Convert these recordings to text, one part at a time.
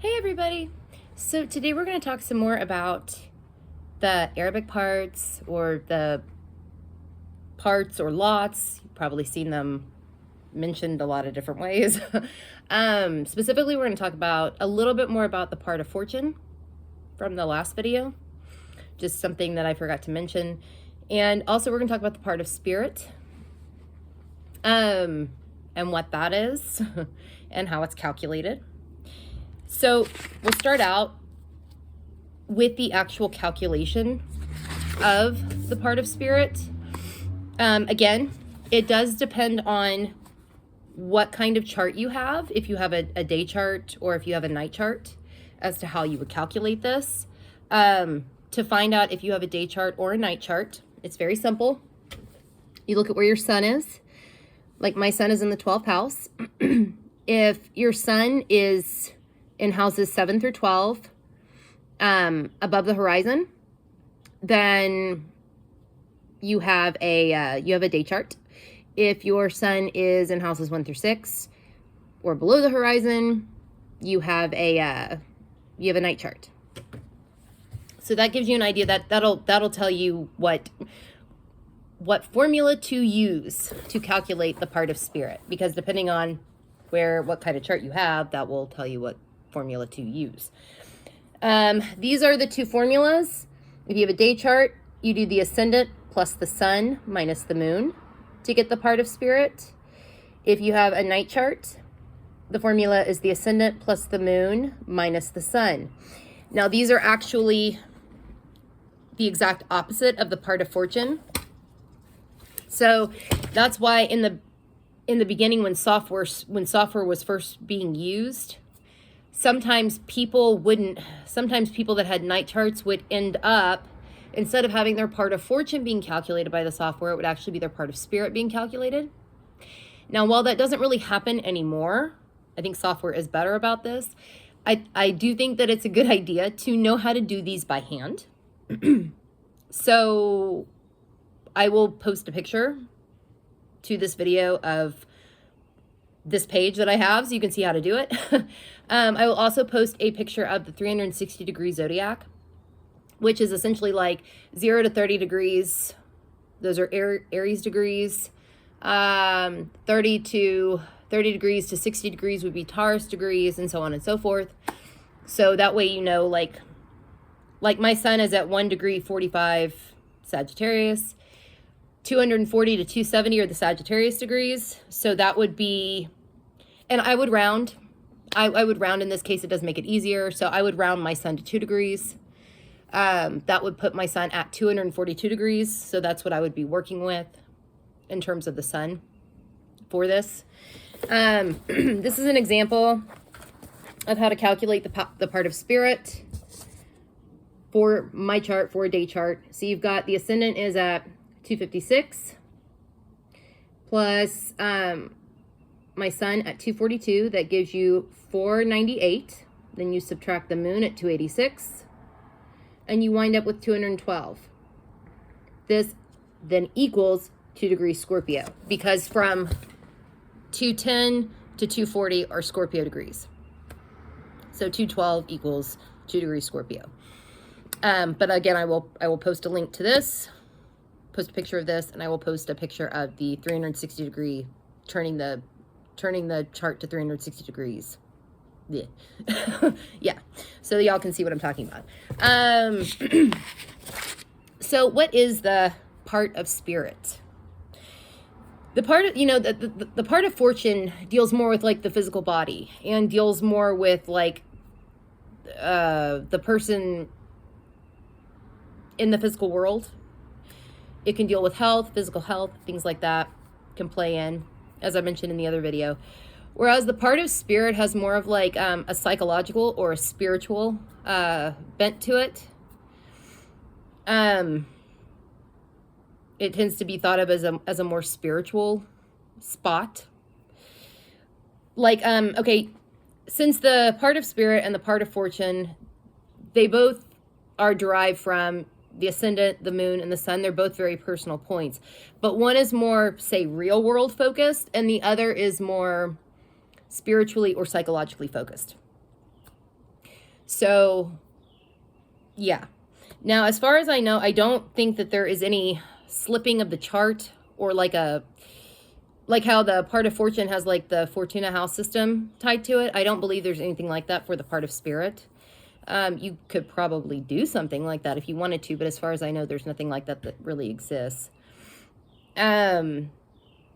Hey everybody! So today we're going to talk some more about the Arabic parts or the parts or lots. You've probably seen them mentioned a lot of different ways. Specifically, we're going to talk about a little bit more about the part of fortune from the last video. Just something that I forgot to mention. And also we're going to talk about the part of spirit and what that is and how it's calculated. So we'll start out with the actual calculation of the part of spirit. Again, it does depend on what kind of chart you have, if you have a day chart or if you have a night chart, as to how you would calculate this. To find out if you have a day chart or a night chart, it's very simple. You look at where your sun is. Like my sun is in the 12th house. If your sun is in houses 7 through 12, above the horizon, then you have a day chart. If your sun is in houses 1 through 6 or below the horizon, you have a night chart. So that gives you an idea that'll tell you what formula to use to calculate the part of spirit, because depending on what kind of chart you have, that will tell you what formula to use. These are the two formulas. If you have a day chart, you do the ascendant plus the sun minus the moon to get the part of spirit. If you have a night chart, the formula is the ascendant plus the moon minus the sun. Now, these are actually the exact opposite of the part of fortune. So that's why in the beginning, when software was first being used, sometimes people that had night charts would end up, instead of having their part of fortune being calculated by the software, it would actually be their part of spirit being calculated. Now, while that doesn't really happen anymore, I think software is better about this. I do think that it's a good idea to know how to do these by hand. So I will post a picture to this video of this page that I have so you can see how to do it. I will also post a picture of the 360-degree zodiac, which is essentially like 0 to 30 degrees. Those are Aries degrees. 30 degrees to 60 degrees would be Taurus degrees, and so on and so forth. So that way, you know, like my sun is at 1 degree 45 Sagittarius. 240 to 270 are the Sagittarius degrees. So that would be, and I would round. I would round in this case. It does make it easier. So I would round my sun to 2 degrees. That would put my sun at 242 degrees. So that's what I would be working with in terms of the sun for this. This is an example of how to calculate the part of spirit for my chart, for a day chart. So you've got the ascendant is at 256 plus my sun at 242. That gives you 498. Then you subtract the moon at 286 and you wind up with 212. This then equals 2 degrees Scorpio, because from 210 to 240 are Scorpio degrees. So 212 equals 2 degrees Scorpio. But again, I will post a link to this, post a picture of this, and I will post a picture of the 360 degree, turning the chart to 360 degrees. Yeah. Yeah. So y'all can see what I'm talking about. So what is the part of spirit? The part of, the part of fortune deals more with like the physical body and deals more with like the person in the physical world. It can deal with health, physical health, things like that can play in, as I mentioned in the other video. Whereas the part of spirit has more of like a psychological or a spiritual bent to it. It tends to be thought of as a more spiritual spot. Like, okay, since the part of spirit and the part of fortune, they both are derived from the ascendant, the moon, and the sun. They're both very personal points. But one is more, say, real world focused, and the other is more spiritually or psychologically focused. So, yeah. Now, as far as I know, I don't think that there is any slipping of the chart or like how the part of fortune has like the Fortuna house system tied to it. I don't believe there's anything like that for the part of spirit. You could probably do something like that if you wanted to, but as far as I know, there's nothing like that that really exists. So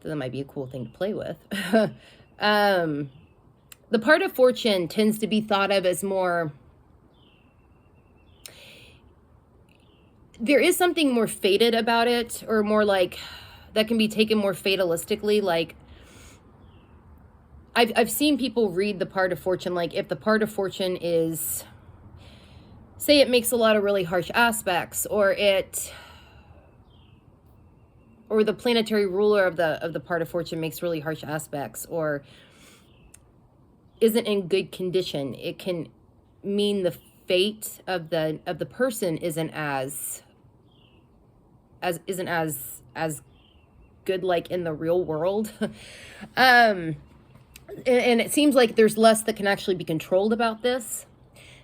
that might be a cool thing to play with. The part of fortune tends to be thought of as more, there is something more fated about it, or more like, that can be taken more fatalistically. Like, I've seen people read the part of fortune, like if the part of fortune is, say it makes a lot of really harsh aspects, or the planetary ruler of the part of fortune makes really harsh aspects, or isn't in good condition, it can mean the fate of the person isn't as good, like in the real world. And it seems like there's less that can actually be controlled about this.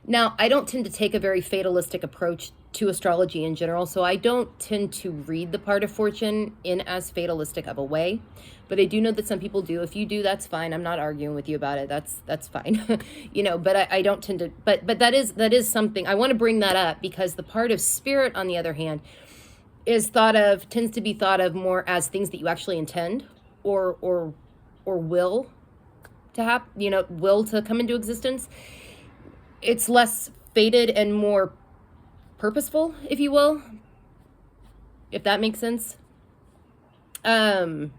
Now, I don't tend to take a very fatalistic approach to astrology in general, so I don't tend to read the part of fortune in as fatalistic of a way, but I do know that some people do. If you do, that's fine. I'm not arguing with you about it. That's fine. You know, but I don't tend to, but that is something I want to bring that up, because the part of spirit, on the other hand, tends to be thought of more as things that you actually intend or will to happen, you know, will to come into existence. It's less fated and more purposeful, if you will, if that makes sense. So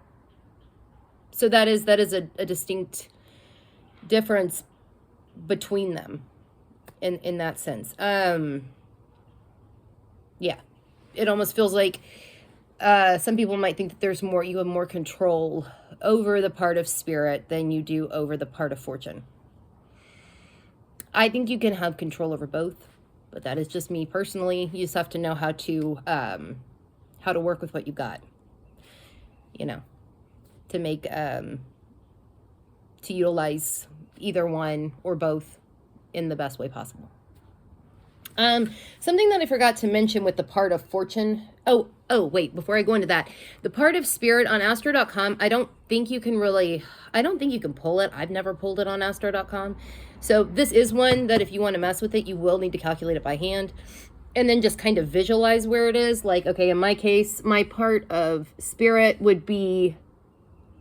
that is a distinct difference between them in that sense. Yeah, it almost feels like some people might think that you have more control over the part of spirit than you do over the part of fortune. I think you can have control over both, but that is just me personally. You just have to know how to work with what you got, you know, to make, to utilize either one or both in the best way possible. Something that I forgot to mention with the part of fortune. Oh, wait, before I go into that, the part of spirit on astro.com, I don't think you can pull it. I've never pulled it on astro.com. So this is one that if you want to mess with it, you will need to calculate it by hand and then just kind of visualize where it is. Like, okay, in my case, my part of spirit would be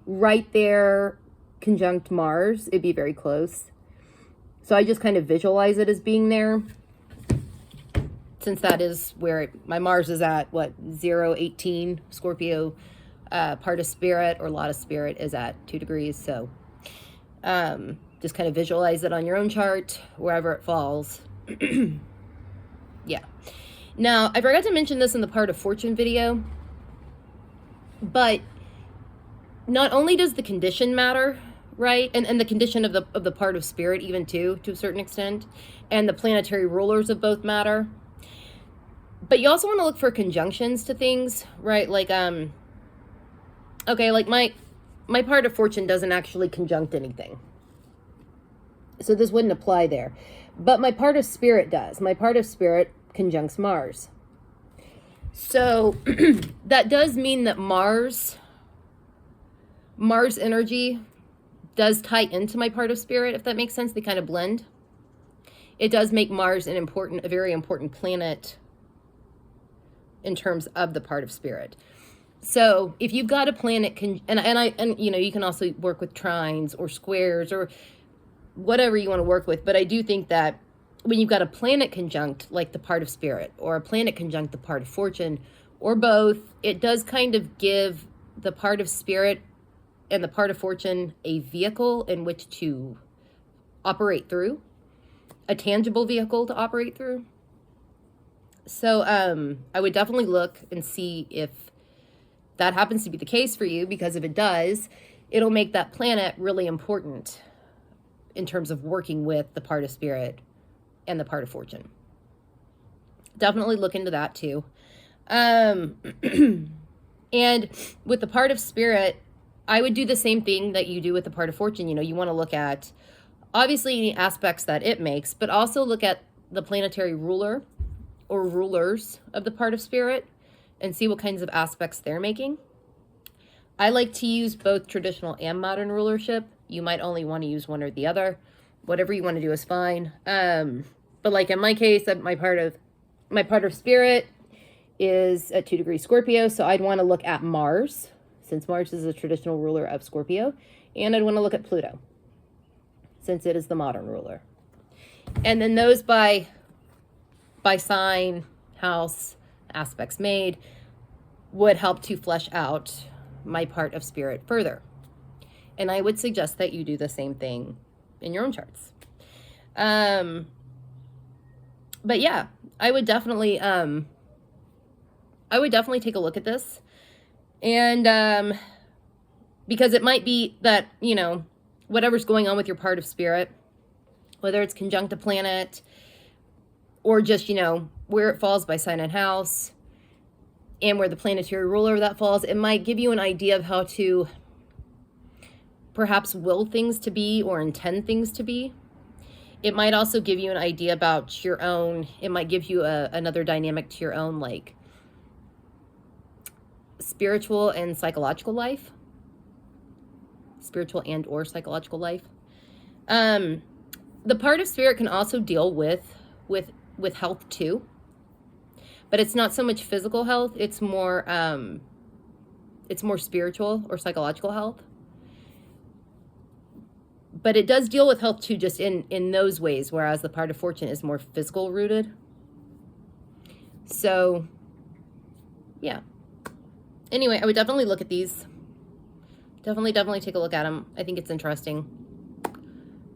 right there, conjunct Mars. It'd be very close. So I just kind of visualize it as being there, since that is where my Mars is at, 0-18 Scorpio. Part of spirit or lot of spirit is at 2 degrees. So just kind of visualize it on your own chart, wherever it falls. Yeah. Now, I forgot to mention this in the part of fortune video, but not only does the condition matter, right? And the condition of the part of spirit even too, to a certain extent, and the planetary rulers of both matter. But you also want to look for conjunctions to things, right? Like, okay, like my part of fortune doesn't actually conjunct anything, so this wouldn't apply there. But my part of spirit does. My part of spirit conjuncts Mars. So that does mean that Mars energy does tie into my part of spirit, if that makes sense. They kind of blend. It does make Mars a very important planet in terms of the part of spirit. So if you've got a planet, and you know, you can also work with trines or squares or whatever you want to work with. But I do think that when you've got a planet conjunct, like the part of spirit, or a planet conjunct the part of fortune, or both, it does kind of give the part of spirit and the part of fortune a vehicle in which to operate through, a tangible vehicle to operate through. So I would definitely look and see if that happens to be the case for you, because if it does, it'll make that planet really important in terms of working with the part of spirit and the part of fortune. Definitely look into that too. And with the part of spirit, I would do the same thing that you do with the part of fortune. You know, you want to look at obviously any aspects that it makes, but also look at the planetary ruler or rulers of the part of spirit and see what kinds of aspects they're making. I like to use both traditional and modern rulership. You might only want to use one or the other. Whatever you want to do is fine. But like in my case, my part of spirit is at 2 degrees Scorpio, so I'd want to look at Mars, since Mars is a traditional ruler of Scorpio, and I'd want to look at Pluto, since it is the modern ruler. And then those by sign, house, aspects made, would help to flesh out my part of spirit further. And I would suggest that you do the same thing in your own charts. But yeah, I would definitely take a look at this. And because it might be that, you know, whatever's going on with your part of spirit, whether it's conjunct a planet or just, you know, where it falls by sign and house and where the planetary ruler of that falls, it might give you an idea of how to perhaps will things to be or intend things to be. It might also give you an idea about your own, it might give you another dynamic to your own, like, spiritual and psychological life. Spiritual and or psychological life. The part of spirit can also deal with health too. But it's not so much physical health, it's more spiritual or psychological health. But it does deal with health too, just in those ways, whereas the part of fortune is more physical rooted. So, yeah. Anyway, I would definitely look at these. Definitely take a look at them. I think it's interesting.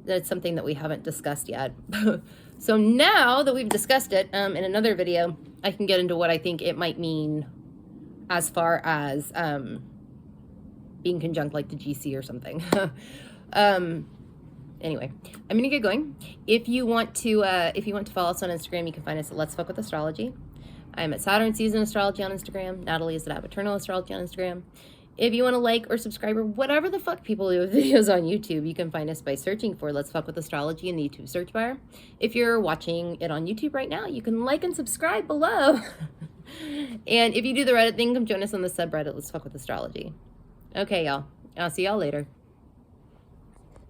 That's something that we haven't discussed yet. So now that we've discussed it in another video, I can get into what I think it might mean as far as being conjunct like the GC or something. Anyway, I'm gonna get going. If you want to follow us on Instagram, you can find us at Let's Fuck with Astrology. I'm at Saturn Season Astrology on Instagram. Natalie is at Eternal Astrology on Instagram. If you want to like or subscribe or whatever the fuck people do with videos on YouTube, you can find us by searching for Let's Fuck with Astrology in the YouTube search bar. If you're watching it on YouTube right now, you can like and subscribe below. And if you do the Reddit thing, come join us on the subreddit Let's Fuck with Astrology. Okay, y'all. I'll see y'all later.